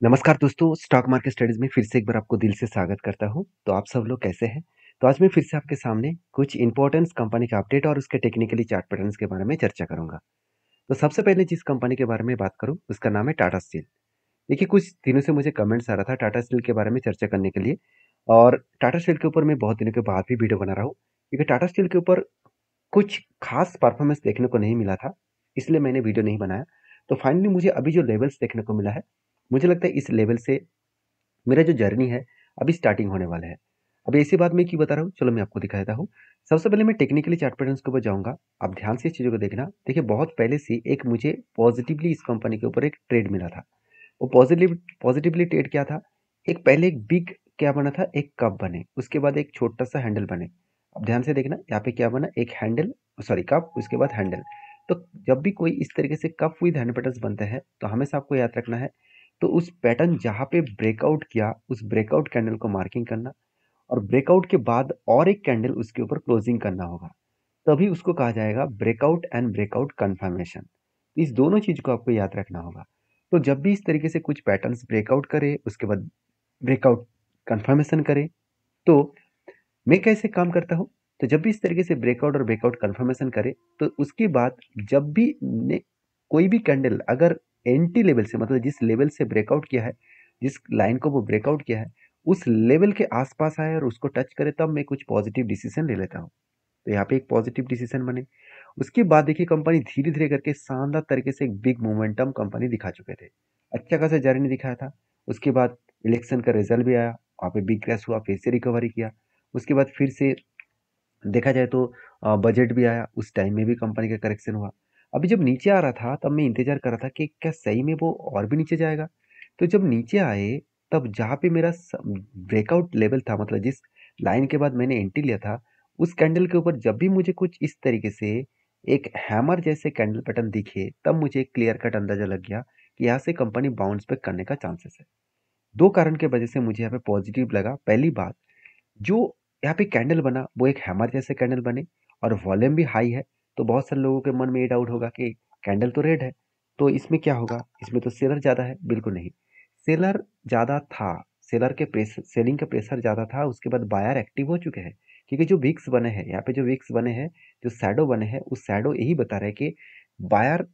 नमस्कार दोस्तों, stock market studies में फिर से एक बार आपको दिल से स्वागत करता हूँ। तो आप सब लोग कैसे हैं? तो आज मैं फिर से आपके सामने कुछ इम्पोर्टेंस कंपनी का अपडेट और उसके टेक्निकली चार्ट पैटर्न्स के बारे में चर्चा करूँगा। तो सबसे पहले जिस कंपनी के बारे में बात करूँ, उसका नाम है टाटा स्टील। देखिए, कुछ दिनों से मुझे कमेंट्स आ रहा था टाटा स्टील के बारे में चर्चा करने के लिए और टाटा स्टील के ऊपर मैं बहुत दिनों के बाद भी वीडियो बना रहा हूँ, क्योंकि टाटा स्टील के ऊपर कुछ खास परफॉर्मेंस देखने को नहीं मिला था, इसलिए मैंने वीडियो नहीं बनाया। तो फाइनली मुझे अभी जो लेवल्स देखने को मिला है, मुझे लगता है इस लेवल से मेरा जो जर्नी है अभी स्टार्टिंग होने वाला है। अब ऐसी बात मैं क्यों बता रहा हूँ, चलो मैं आपको दिखा देता हूँ। सबसे पहले मैं टेक्निकली चार्ट पैटर्न्स के ऊपर जाऊँगा। आप ध्यान से इस चीज़ों को देखना। देखिए, बहुत पहले से एक मुझे पॉजिटिवली इस कंपनी के ऊपर एक ट्रेड मिला था। वो पॉजिटिवली ट्रेड क्या था? एक पहले एक बिग क्या बना था, एक कप बने, उसके बाद एक छोटा-सा हैंडल बने। अब ध्यान से देखना, यहाँ पे क्या बना, एक हैंडल, सॉरी कप, उसके बाद हैंडल। तो जब भी कोई इस तरीके से कप विद हैंडल पैटर्न्स बनते हैं, तो हमेशा आपको याद रखना है, तो उस पैटर्न जहाँ पे ब्रेकआउट किया, उस ब्रेकआउट कैंडल को मार्किंग करना और ब्रेकआउट के बाद और एक कैंडल उसके ऊपर क्लोजिंग करना होगा। तभी उसको कहा जाएगा ब्रेकआउट एंड ब्रेकआउट कन्फर्मेशन। इस दोनों चीज को आपको याद रखना होगा। तो जब भी इस तरीके से कुछ पैटर्न्स ब्रेकआउट करे, उसके बाद ब्रेकआउट कन्फर्मेशन करे, तो मैं कैसे काम करता हूँ? तो जब भी इस तरीके से ब्रेकआउट और ब्रेकआउट कन्फर्मेशन करे, तो उसके बाद जब भी ने कोई भी कैंडल अगर एंटी लेवल से, मतलब जिस लेवल से ब्रेकआउट किया है, जिस लाइन को वो ब्रेकआउट किया है, उस लेवल के आसपास आए और उसको टच करे, तब मैं कुछ पॉजिटिव डिसीजन ले लेता हूँ। तो यहाँ पे एक पॉजिटिव डिसीजन बने। उसके बाद देखिए, कंपनी धीरे-धीरे करके शानदार तरीके से एक बिग मोमेंटम कंपनी दिखा चुके थे। अच्छा खासा जर्नी दिखाया था। उसके बाद इलेक्शन का रिजल्ट भी आया, वहाँ पे बिग क्रैश हुआ, फिर से रिकवरी किया। उसके बाद फिर से देखा जाए तो बजट भी आया, उस टाइम में भी कंपनी का करेक्शन हुआ। अभी जब नीचे आ रहा था, तब मैं इंतज़ार कर रहा था कि क्या सही में वो और भी नीचे जाएगा? तो जब नीचे आए, तब जहाँ पे मेरा ब्रेकआउट लेवल था, मतलब जिस लाइन के बाद मैंने एंट्री लिया था, उस कैंडल के ऊपर जब भी मुझे कुछ इस तरीके से एक हैमर जैसे कैंडल पैटर्न दिखे, तब मुझे एक क्लियर कट अंदाजा लग गया कि यहाँ से कंपनी बाउंस बैक करने का चांसेस है। दो कारण की वजह से मुझे यहाँ पे पॉजिटिव लगा। पहली बात, जो यहाँ पे कैंडल बना, वो एक हैमर जैसे कैंडल बने और वॉल्यूम भी हाई है। तो बहुत सारे लोगों के मन में ये डाउट होगा कि कैंडल तो रेड है, तो इसमें क्या होगा, इसमें तो सेलर ज़्यादा है। बिल्कुल नहीं, सेलर ज़्यादा था। सेलर के प्रेशर, सेलिंग का प्रेशर ज़्यादा था। उसके बाद बायर एक्टिव हो चुके हैं, क्योंकि जो विक्स बने हैं यहाँ पे, जो विक्स बने हैं, जो शैडो बने हैं, उस शैडो यही बता रहे हैं कि बायर,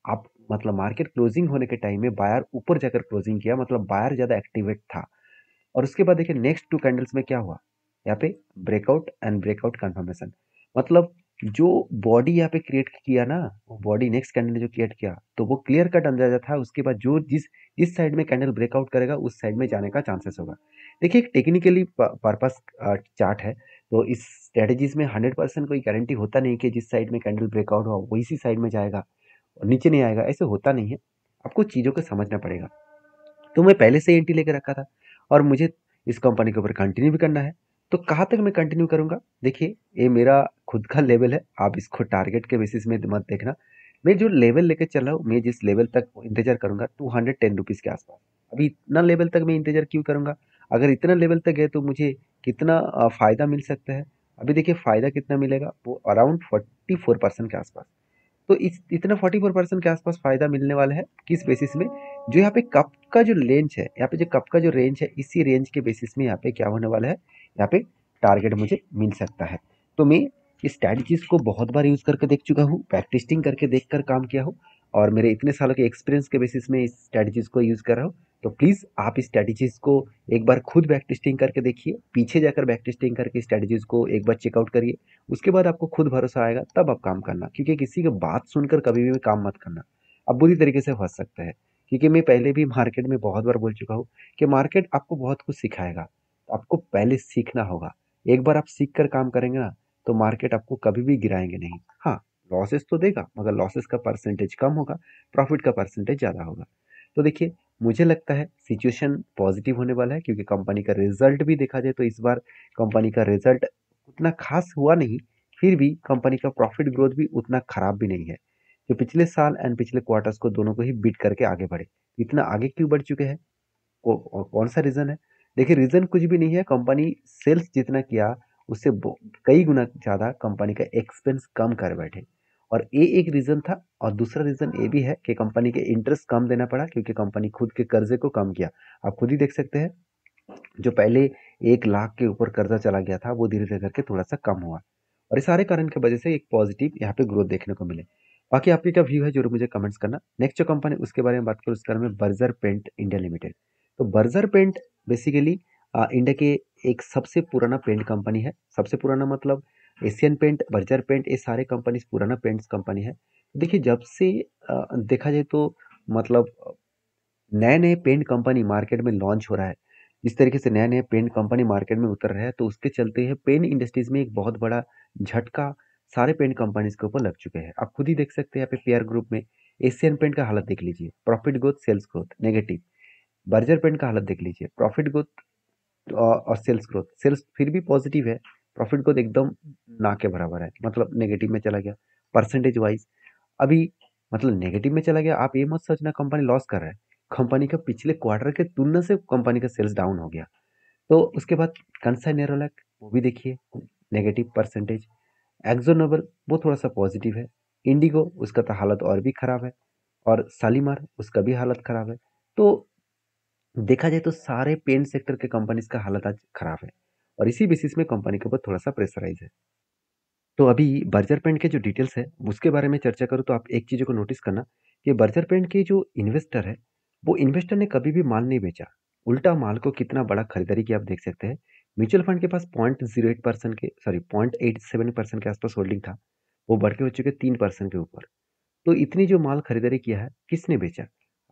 आप मतलब मार्केट क्लोजिंग होने के टाइम में बायर ऊपर जाकर क्लोजिंग किया, मतलब बायर ज़्यादा एक्टिवेट था। और उसके बाद देखिए, नेक्स्ट टू कैंडल्स में क्या हुआ, यहाँ पे ब्रेकआउट एंड ब्रेकआउट कंफर्मेशन। मतलब जो बॉडी यहाँ पे क्रिएट किया ना, वो बॉडी नेक्स्ट कैंडल ने जो क्रिएट किया, तो वो क्लियर कट अंदाजा था। उसके बाद जो जिस साइड में कैंडल ब्रेकआउट करेगा, उस साइड में जाने का चांसेस होगा। देखिए, एक टेक्निकली पर्पस चार्ट है, तो इस स्ट्रेटेजीज में 100% कोई गारंटी होता नहीं कि जिस साइड में कैंडल ब्रेकआउट हो वही सी साइड में जाएगा और नीचे नहीं आएगा, ऐसे होता नहीं है। आपको चीज़ों को समझना पड़ेगा। तो मैं पहले से एंट्री लेके रखा था और मुझे इस कंपनी के ऊपर कंटिन्यू भी करना है। तो कहाँ तक मैं कंटिन्यू करूँगा? देखिए, ये मेरा खुद का लेवल है, आप इसको टारगेट के बेसिस में मत देखना। मैं जो लेवल लेके चल रहा हूँ, मैं जिस लेवल तक इंतज़ार करूँगा, ₹210 के आसपास। अभी इतना लेवल तक मैं इंतज़ार क्यों करूँगा? अगर इतना लेवल तक गए तो मुझे कितना फ़ायदा मिल सकता है? अभी देखिए, फ़ायदा कितना मिलेगा, वो अराउंड 44% के आसपास। तो इस इतना 44% के आसपास फ़ायदा मिलने वाला है, किस बेसिस में? जो यहाँ पे कप का जो रेंज है, यहाँ पे जो कप का जो रेंज है, इसी रेंज के बेसिस में यहाँ पे क्या होने वाला है, यहाँ पे टारगेट मुझे मिल सकता है। तो मैं इस स्ट्रैटेजीज़ को बहुत बार यूज़ करके देख चुका हूँ, बैक टेस्टिंग करके देख कर काम किया हूँ और मेरे इतने सालों के एक्सपीरियंस के बेसिस में इस स्ट्रैटेजीज़ को यूज़ कर रहा हूँ। तो प्लीज़ आप इस स्ट्रैटेजीज़ को एक बार खुद बैक टेस्टिंग करके देखिए, पीछे जाकर बैक टेस्टिंग करके स्ट्रैटेजीज़ को एक बार चेकआउट करिए। उसके बाद आपको खुद भरोसा आएगा, तब आप काम करना, क्योंकि किसी की बात सुनकर कभी भी काम मत करना। आप बुरी तरीके से फंस सकते हैं, क्योंकि मैं पहले भी मार्केट में बहुत बार बोल चुका हूँ कि मार्केट आपको बहुत कुछ सिखाएगा। आपको पहले सीखना होगा। एक बार आप सीख कर काम करेंगे ना, तो मार्केट आपको कभी भी गिराएंगे नहीं। हाँ, लॉसेस तो देगा, मगर लॉसेस का परसेंटेज कम होगा, प्रॉफिट का परसेंटेज ज़्यादा होगा। तो देखिए, मुझे लगता है सिचुएशन पॉजिटिव होने वाला है, क्योंकि कंपनी का रिजल्ट भी देखा जाए तो इस बार कंपनी का रिजल्ट उतना खास हुआ नहीं, फिर भी कंपनी का प्रॉफिट ग्रोथ भी उतना खराब भी नहीं है। जो पिछले साल एंड पिछले क्वार्टर्स को दोनों को ही बीट करके आगे बढ़े। इतना आगे क्यों बढ़ चुके हैं? और कौन सा रीज़न है? देखिए, रीज़न कुछ भी नहीं है, कंपनी सेल्स जितना किया उससे कई गुना ज़्यादा कंपनी का एक्सपेंस कम कर बैठे। और ये एक रीज़न था और दूसरा रीज़न ये भी है कि कंपनी के इंटरेस्ट कम देना पड़ा क्योंकि कंपनी खुद के कर्जे को कम किया। आप खुद ही देख सकते हैं, जो पहले 1 लाख के ऊपर कर्जा चला गया था, वो धीरे-धीरे करके थोड़ा-सा कम हुआ और इस सारे कारण की वजह से एक पॉजिटिव यहाँ पे ग्रोथ देखने को मिले। बाकी आपकी क्या व्यू है ज़रूर मुझे कमेंट्स करना। नेक्स्ट जो कंपनी उसके बारे में बात करूँ उसका नाम है बर्जर पेंट इंडिया लिमिटेड। तो बर्जर पेंट बेसिकली इंडिया के एक सबसे पुराना पेंट कंपनी है। सबसे पुराना मतलब एशियन पेंट, बर्जर पेंट ये सारे कंपनीज़ पुराना पेंट्स कंपनी है। देखिए जब से देखा जाए तो मतलब नए-नए पेंट कंपनी मार्केट में लॉन्च हो रहा है, जिस तरीके से नए-नए पेंट कंपनी मार्केट में उतर रहे हैं, तो उसके चलते है पेंट इंडस्ट्रीज़ में एक बहुत बड़ा झटका सारे पेंट कंपनीज़ के ऊपर लग चुके हैं। आप खुद ही देख सकते हैं यहाँ पे पीयर ग्रुप में एशियन पेंट का हालत देख लीजिए, profit growth, sales growth negative. Berger paint का हालत देख लीजिए, प्रॉफिट ग्रोथ और सेल्स ग्रोथ, सेल्स फिर भी पॉजिटिव है, प्रॉफिट ग्रोथ एकदम ना के बराबर है, मतलब नेगेटिव में चला गया। परसेंटेज वाइज़ अभी मतलब नेगेटिव में चला गया, आप ये मत सोचना कंपनी लॉस कर रहा है। कंपनी का पिछले क्वार्टर के तुलना से कंपनी का सेल्स डाउन हो गया। तो उसके बाद कंसाई नेरोलैक वो भी देखिए नेगेटिव परसेंटेज। एक्जो नोबेल वो थोड़ा-सा पॉजिटिव है। इंडिगो उसका तो हालत और भी खराब है और शालीमार उसका भी हालत खराब है। तो देखा जाए तो सारे पेंट सेक्टर के कंपनीज़ का हालत आज खराब है और इसी बेसिस में कंपनी के ऊपर थोड़ा-सा प्रेशराइज़ है। तो अभी बर्जर पेंट के जो डिटेल्स है उसके बारे में चर्चा करूँ तो आप एक चीज़ को नोटिस करना कि बर्जर पेंट के जो इन्वेस्टर है वो इन्वेस्टर ने कभी भी माल नहीं बेचा, उल्टा माल को कितना बड़ा खरीदारी की आप देख सकते हैं। म्यूचुअल फंड के पास 0.08% के सॉरी 0.87% के आसपास होल्डिंग था, वो बढ़ के हो चुके 3% के ऊपर। तो इतनी जो माल खरीदारी किया है किसने बेचा,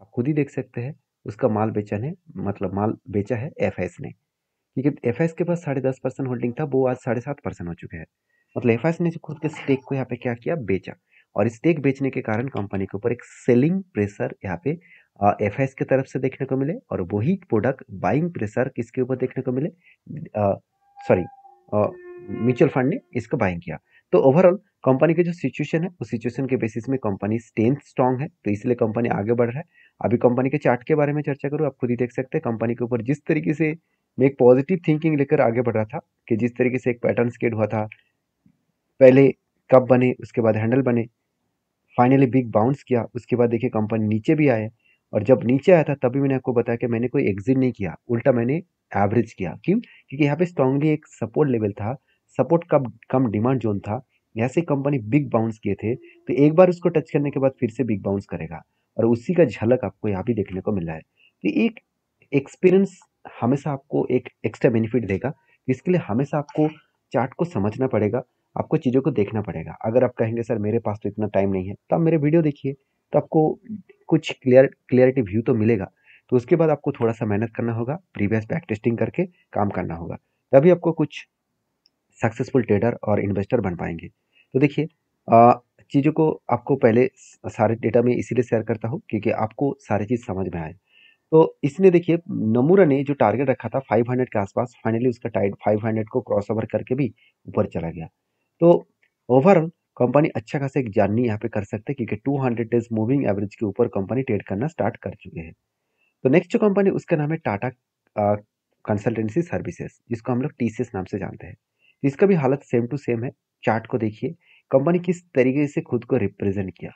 आप खुद ही देख सकते हैं। उसका माल बेचा ने मतलब माल बेचा है एफ ने, क्योंकि एफ के पास 10.5% होल्डिंग था, वो आज 7.5% हो चुके हैं। मतलब एफ ने जो खुद के स्टेक को यहाँ पे क्या किया, बेचा। और स्टेक बेचने के कारण कंपनी के ऊपर एक सेलिंग प्रेशर यहाँ पे एफ की तरफ से देखने को मिले और वही प्रोडक्ट बाइंग प्रेशर किसके ऊपर देखने को मिले, सॉरी म्यूचुअल फंड ने इसको बाइंग किया। तो ओवरऑल कंपनी की जो सिचुएशन है उस सिचुएशन के बेसिस में कंपनी स्ट्रेंथ स्ट्रांग है, तो इसलिए कंपनी आगे बढ़ रहा है। अभी कंपनी के चार्ट के बारे में चर्चा करूँ, आप खुद ही देख सकते हैं कंपनी के ऊपर जिस तरीके से मैं एक पॉजिटिव थिंकिंग लेकर आगे बढ़ रहा था कि जिस तरीके से एक पैटर्न स्केट हुआ था, पहले कप बने उसके बाद हैंडल बने, फाइनली बिग बाउंस किया, उसके बाद देखिए कंपनी नीचे भी आए और जब नीचे आया था तभी मैंने आपको बताया कि मैंने कोई एग्जिट नहीं किया, उल्टा मैंने एवरेज किया। क्यों? क्योंकि यहाँ पे स्ट्रांगली एक सपोर्ट लेवल था, सपोर्ट कम कम डिमांड जोन था, यहाँ से कंपनी बिग बाउंस किए थे, तो एक बार उसको टच करने के बाद फिर से बिग बाउंस करेगा और उसी का झलक आपको यहाँ भी देखने को मिल रहा है। तो एक एक्सपीरियंस हमेशा आपको एक एक्स्ट्रा बेनिफिट देगा, इसके लिए हमेशा आपको चार्ट को समझना पड़ेगा, आपको चीज़ों को देखना पड़ेगा। अगर आप कहेंगे सर मेरे पास तो इतना टाइम नहीं है, तो आप मेरे वीडियो देखिए, तो आपको कुछ क्लियरिटी व्यू तो मिलेगा। तो उसके बाद आपको थोड़ा-सा मेहनत करना होगा, प्रीवियस बैक टेस्टिंग करके काम करना होगा। तभी आपको कुछ सक्सेसफुल ट्रेडर और इन्वेस्टर बन पाएँगे। तो देखिए चीज़ों को आपको पहले सारे डेटा मैं इसीलिए शेयर करता हूँ क्योंकि आपको सारी चीज़ समझ में आए। तो इसने देखिए नमूरा ने जो टारगेट रखा था 500 के आसपास, फाइनली उसका टाइट 500 को क्रॉस ओवर करके भी ऊपर चला गया। तो ओवरऑल कंपनी अच्छा खासा एक जर्नी यहाँ पे कर सकते हैं क्योंकि 200 डेज मूविंग एवरेज के ऊपर कंपनी ट्रेड करना स्टार्ट कर चुके हैं। तो नेक्स्ट जो कंपनी उसका नाम है टाटा कंसल्टेंसी सर्विसेज, जिसको हम लोग टीसीएस नाम से जानते हैं। इसका भी हालत सेम टू सेम है। चार्ट को देखिए कंपनी किस तरीके से खुद को रिप्रेजेंट किया।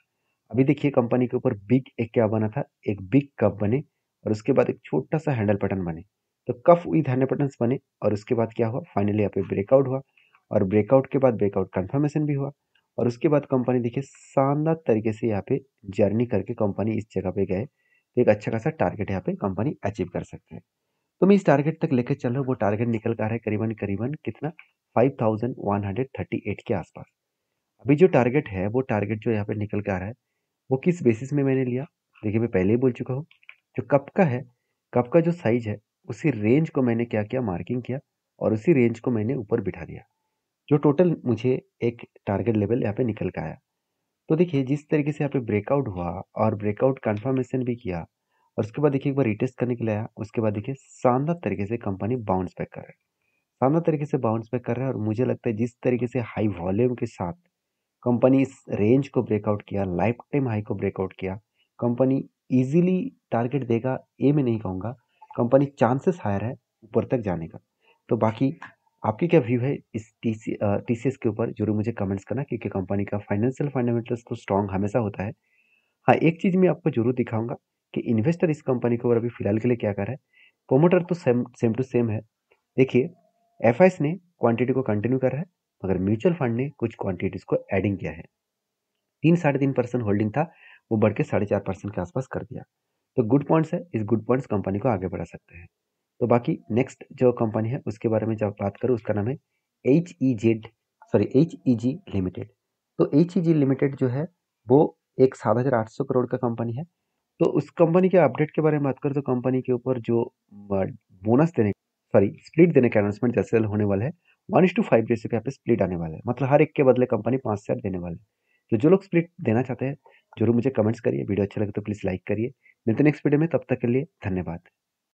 अभी देखिए कंपनी के ऊपर बिग एक क्या बना था, एक बिग कप बने और उसके बाद एक छोटा सा हैंडल पैटर्न बने। तो कफ विद हैंडल पैटर्न्स बने और उसके बाद क्या हुआ, फाइनली यहाँ पे ब्रेकआउट हुआ और ब्रेकआउट के बाद ब्रेकआउट कंफर्मेशन भी हुआ और उसके बाद कंपनी देखिए शानदार तरीके से यहाँ पे जर्नी करके कंपनी इस जगह पे गए, तो एक अच्छा खासा टारगेट यहाँ पे कंपनी अचीव कर सकते हैं। तो मैं इस टारगेट तक लेकर चल रहा हूँ, वो टारगेट निकल कर आ रहा है करीबन करीबन कितना, 5138 के आसपास। अभी जो टारगेट है वो टारगेट जो यहाँ पे निकल के आ रहा है वो किस बेसिस में मैंने लिया, देखिए मैं पहले ही बोल चुका हूँ। जो कप का है, कप का जो साइज है उसी रेंज को मैंने क्या किया, मार्किंग किया और उसी रेंज को मैंने ऊपर बिठा दिया, जो टोटल मुझे एक टारगेट लेवल यहाँ पे निकल के आया। तो देखिए जिस तरीके से यहाँ पे ब्रेकआउट हुआ और ब्रेकआउट कंफर्मेशन भी किया और उसके बाद देखिए एक बार रिटेस्ट करने के लिए आया, उसके बाद देखिए शानदार तरीके से कंपनी बाउंस बैक कर रहा है, शानदार तरीके से बाउंस बैक कर रहा है और मुझे लगता है जिस तरीके से हाई वॉल्यूम के साथ कंपनी इस रेंज को ब्रेकआउट किया, लाइफ टाइम हाई को ब्रेकआउट किया, कंपनी इजीली टारगेट देगा ये मैं नहीं कहूँगा, कंपनी चांसेस हायर है ऊपर तक जाने का। तो बाकी आपकी क्या व्यू है इस टीसीएस के ऊपर ज़रूर मुझे कमेंट्स करना, क्योंकि कंपनी का फाइनेंशियल फंडामेंटल्स तो स्ट्रॉन्ग हमेशा होता है। हाँ, एक चीज़ मैं आपको ज़रूर दिखाऊँगा कि इन्वेस्टर इस कंपनी के ऊपर अभी फ़िलहाल के लिए क्या कर रहा है। प्रोमोटर तो सेम सेम टू सेम है। देखिए, एफआईएस ने क्वांटिटी को कंटिन्यू कर रहा है, मगर म्यूचुअल फंड ने कुछ क्वांटिटीज़ को एडिंग किया है। 3 साढ़े 3% होल्डिंग था, वो बढ़ के 4.5% के आसपास कर दिया। तो गुड पॉइंट्स है, इस गुड पॉइंट्स कंपनी को आगे बढ़ा सकते हैं। तो बाकी नेक्स्ट जो कंपनी है उसके बारे में जब बात करूँ, उसका नाम है एचईजी लिमिटेड। तो एचईजी लिमिटेड जो है वो एक 7,800 करोड़ का कंपनी है। तो उस कंपनी के अपडेट के बारे में बात करें तो कंपनी के ऊपर जो बोनस देने स्प्लिट देने का अनाउंसमेंट जैसे होने वाला है, 1:5 रेशियो पे यहाँ पे स्प्लिट आने वाला है। मतलब हर एक के बदले कंपनी 5 शेयर देने वाली है। तो जो लोग स्प्लिट देना चाहते हैं, ज़रूर मुझे कमेंट्स करिए। वीडियो अच्छा लगे तो प्लीज़ लाइक करिए। मिलते हैं नेक्स्ट वीडियो में, तब तक के लिए धन्यवाद।